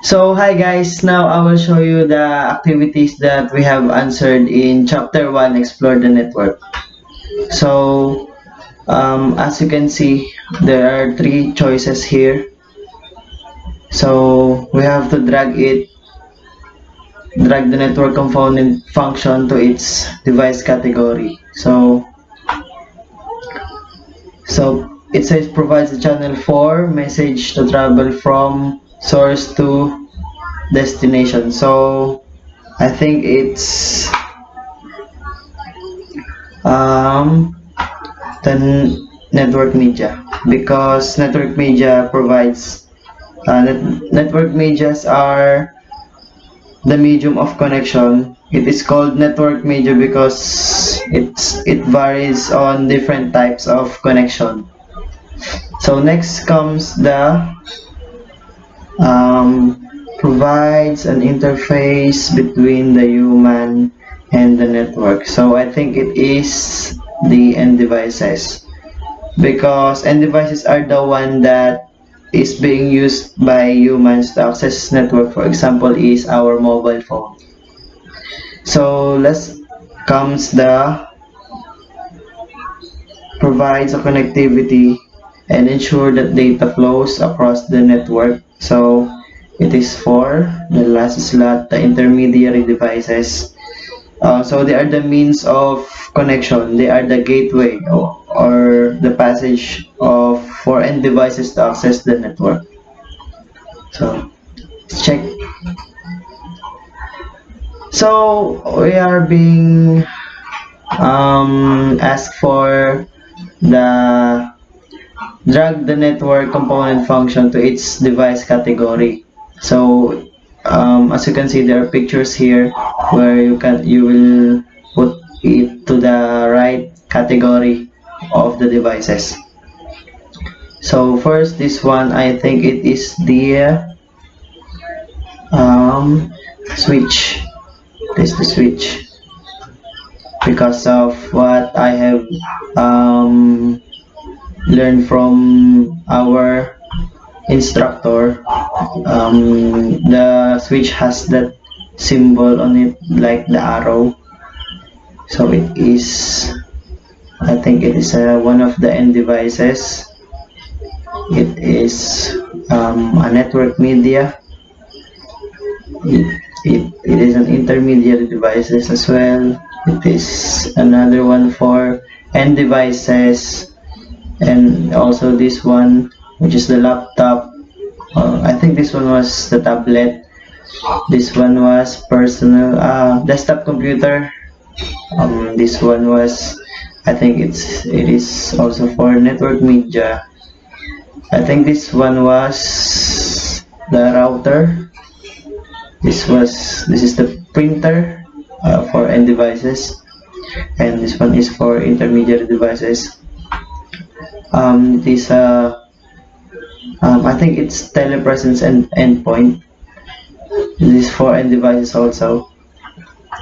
So hi guys, now I will show you the activities that we have answered in chapter 1, Explore the Network. So as you can see, there are three choices here. So we have to drag the network component function to its device category. So it says provides a channel for message to travel from source to destination. So I think it's um, the network media, because network media provides network medias are the medium of connection. It is called network media because it varies on different types of connection. So next comes the um, provides an interface between the human and the network. So I think it is the end devices, because end devices are the one that is being used by humans to access network. For example, is our mobile phone. So let's comes the provides a connectivity and ensure that data flows across the network. So it is for the last slot, the intermediary devices. So they are the means of connection. They are the gateway or the passage of for end devices to access the network. So let's check. So we are being asked for the drag the network component function to its device category. So as you can see, there are pictures here where you will put it to the right category of the devices. So first, this one, I think it is the switch. This is the switch, because of what I have learned from our instructor. The switch has that symbol on it, like the arrow. So it is, I think it is one of the end devices. It is a network media. It is an intermediate devices as well. It is another one for end devices, and also this one, which is the laptop. I think this one was the tablet. This one was personal desktop computer. This one was, I think it is also for network media. I think this one was the router. This is the printer for end devices, and this one is for intermediate devices. It is I think it's telepresence and endpoint. This is for end devices also.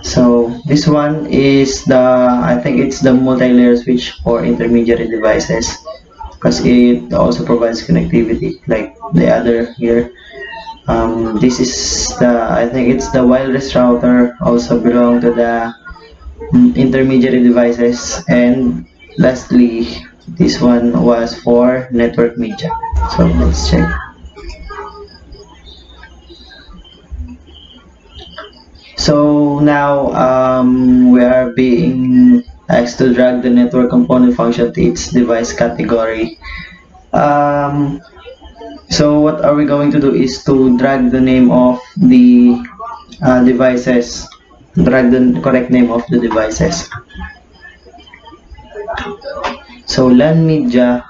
So this one is the, I think it's the multi-layer switch for intermediate devices, because it also provides connectivity like the other here. This is the, I think it's the wireless router, also belong to the intermediate devices. And lastly, this one was for network media. So let's check. So now we are being asked to drag the network component function to its device category. So what are we going to do is to drag the name of the devices, drag the correct name of the devices. So LAN media.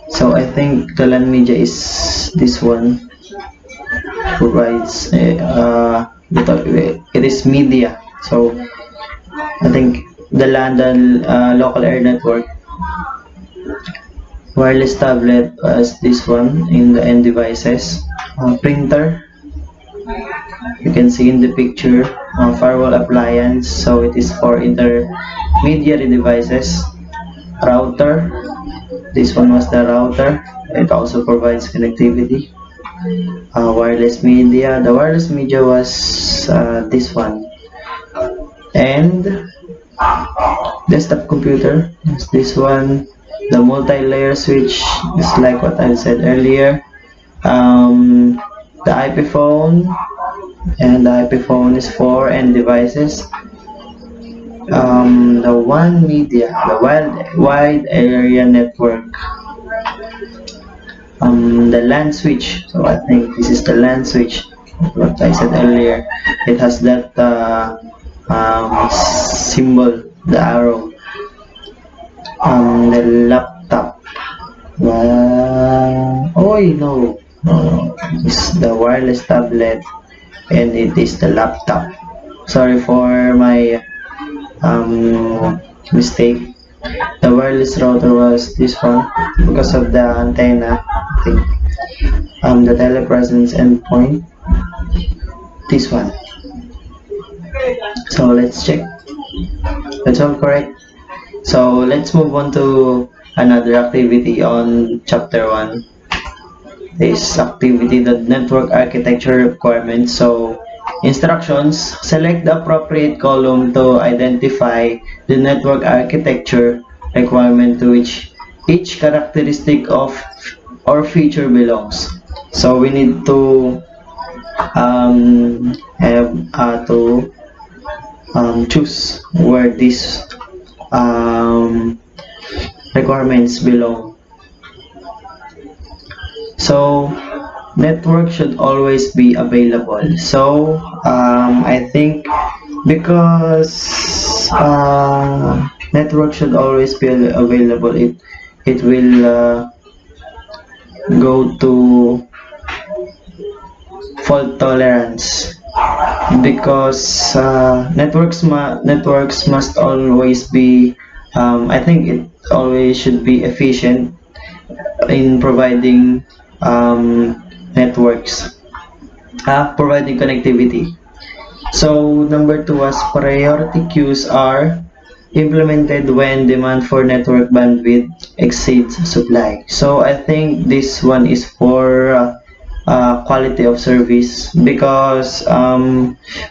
So I think the LAN media is this one. Provides it is media. So I think the LAN, the local area network. Wireless tablet as this one in the end devices. Printer, you can see in the picture. Firewall appliance, so it is for intermediate devices. Router, this one was the router. It also provides connectivity. wireless media. The wireless media was this one, and desktop computer is this one. The multi-layer switch is like what I said earlier. Um, the IP phone, and the IP phone is for end devices. The one media, the wide area network, the LAN switch. So I think this is the LAN switch. What I said earlier, it has that symbol, the arrow. The laptop. Oh no, it's the wireless tablet, and it is the laptop. Sorry for my mistake. The wireless router was this one because of the antenna. I think the telepresence endpoint, this one. So let's check. That's all correct. So let's move on to another activity on chapter 1. This activity, the network architecture requirements. So instructions, select the appropriate column to identify the network architecture requirement to which each characteristic of or feature belongs. So we need to choose where these um, requirements belong. So network should always be available. So I think because network should always be available, it will go to fault tolerance, because networks must always be I think it always should be efficient in providing networks, providing connectivity. So number 2 was priority queues are implemented when demand for network bandwidth exceeds supply. So I think this one is for quality of service, because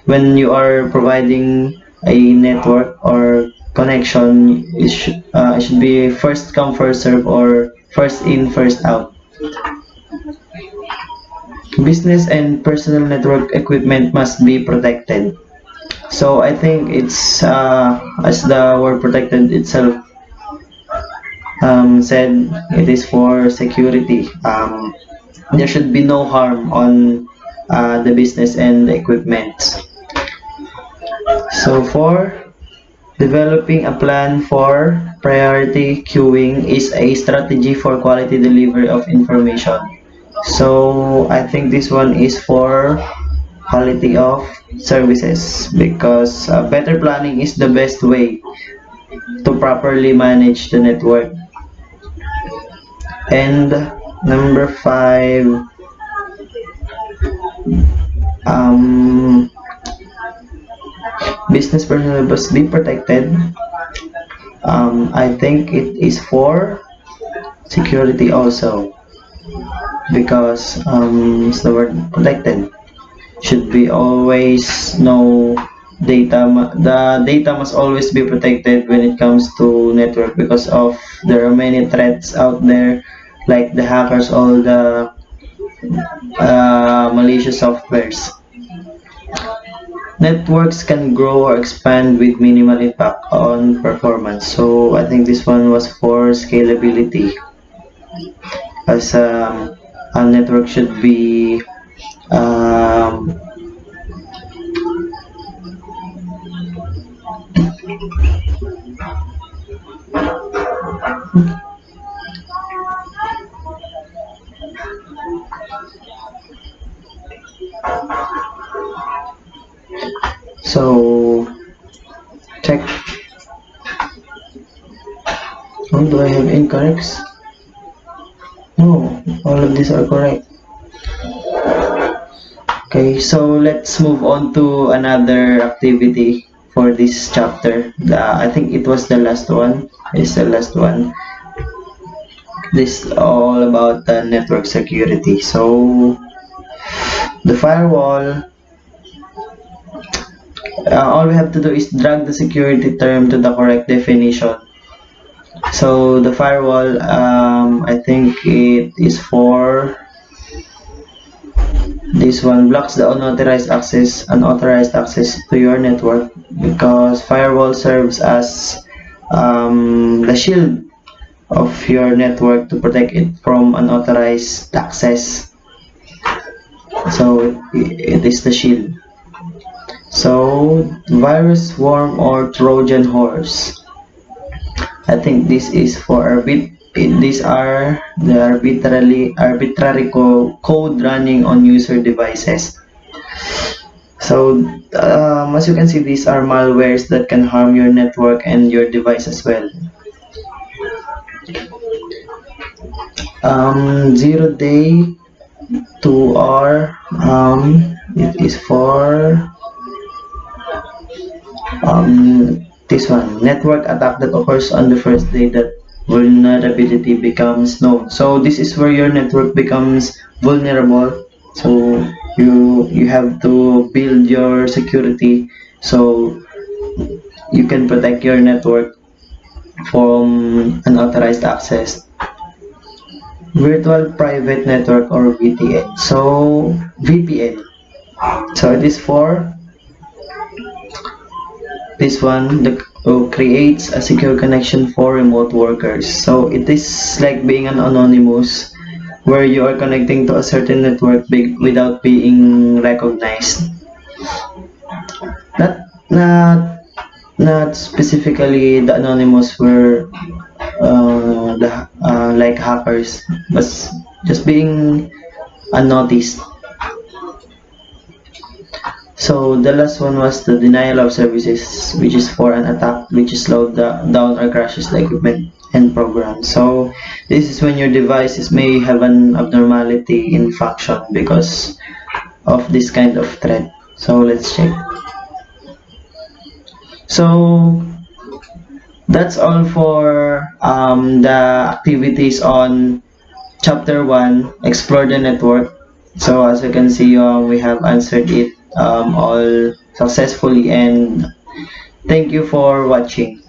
when you are providing a network or connection, it should be first come first serve, or first in first out. Business and personal network equipment must be protected. So I think it's as the word protected itself said, it is for security. There should be no harm on the business and the equipment. So for developing a plan for priority queuing is a strategy for quality delivery of information. So I think this one is for quality of services, because better planning is the best way to properly manage the network. And number 5, business personnel must be protected. I think it is for security also, because it's the word protected. Should be always no data. The data must always be protected when it comes to network, because of there are many threats out there, like the hackers, all the malicious softwares. Networks can grow or expand with minimal impact on performance. So I think this one was for scalability, as a network should be um, so check. Oh, do I have incorrects? No, all of these are correct. Okay, so let's move on to another activity for this chapter. I think it was the last one. It's the last one. This is all about the network security. So The firewall, all we have to do is drag the security term to the correct definition. So the firewall, I think it is for this one, blocks the unauthorized access to your network, because firewall serves as the shield of your network to protect it from unauthorized access. So it is the shield. So virus, worm, or Trojan horse, I think this is for these are the arbitrary code running on user devices. So as you can see, these are malwares that can harm your network and your device as well. 0 day 2R, it is for this one, network attack that occurs on the first day that vulnerability becomes known. So this is where your network becomes vulnerable. So you have to build your security so you can protect your network from unauthorized access. Virtual private network, or VPN. So VPN. So it is for this one, the creates a secure connection for remote workers. So it is like being an anonymous, where you are connecting to a certain network without being recognized. Not not not specifically the anonymous where like hackers, but just being unnoticed. So the last one was the denial of services, which is for an attack which slowed down or crashes the equipment and program. So this is when your devices may have an abnormality in function because of this kind of threat. So let's check. So that's all for the activities on chapter 1, explore the network. So as you can see, we have answered it all successfully, and thank you for watching.